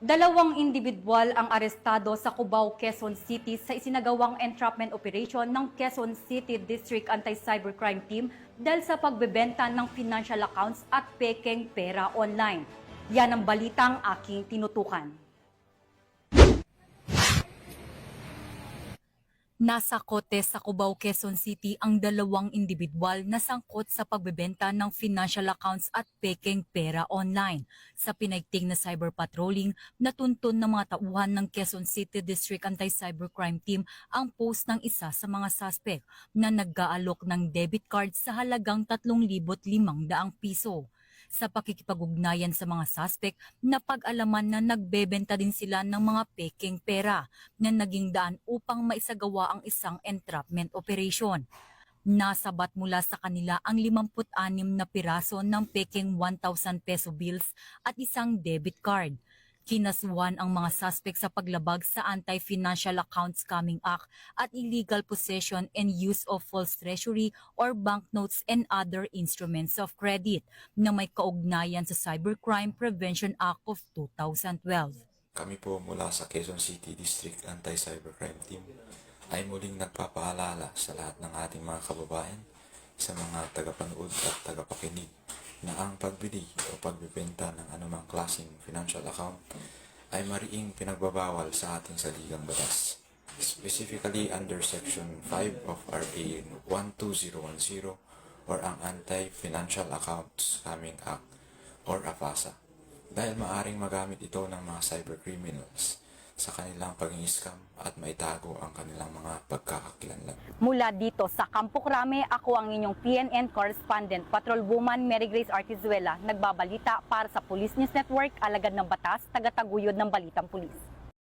Dalawang individual ang arestado sa Cubao, Quezon City sa isinagawang entrapment operation ng Quezon City District Anti-Cybercrime Team dahil sa pagbebenta ng financial accounts at pekeng pera online. Yan ang balitang aking tinutukan. Nasa kote sa Cubao, Quezon City ang dalawang individual na sangkot sa pagbebenta ng financial accounts at pekeng pera online. Sa pinaigting na cyber patrolling, natuntun ng mga tauhan ng Quezon City District Anti-Cybercrime Team ang post ng isa sa mga suspect na nag-aalok ng debit card sa halagang 3,500 piso. Sa pakikipag-ugnayan sa mga suspect, napag-alaman na nagbebenta din sila ng mga pekeng pera na naging daan upang maisagawa ang isang entrapment operation. Nasabat mula sa kanila ang 56 na piraso ng pekeng 1,000 peso bills at isang debit card. Kinasuhan ang mga suspect sa paglabag sa Anti-Financial Account Scamming Act at illegal possession and use of false treasury or banknotes and other instruments of credit na may kaugnayan sa Cybercrime Prevention Act of 2012. Kami po mula sa Quezon City District Anti-Cybercrime Team ay muling nagpapaalala sa lahat ng ating mga kababayan, sa mga tagapanood at tagapakinig na ang pagbili o pagbebenta ng anumang klaseng financial account ay mariing pinagbabawal sa ating saligang batas. Specifically under Section 5 of RA 12010 or ang Anti-Financial Accounts Scamming Act or AFASA. Dahil maaring magamit ito ng mga cybercriminals sa kanilang pag-scam at maitago ang kanilang mga pagkakakilanlan. Mula dito sa Campo Crame, ako ang inyong PNN correspondent, Patrolwoman Mary Grace Artizuela, nagbabalita para sa Police News Network, alagad ng batas, tagataguyod ng Balitang Pulis.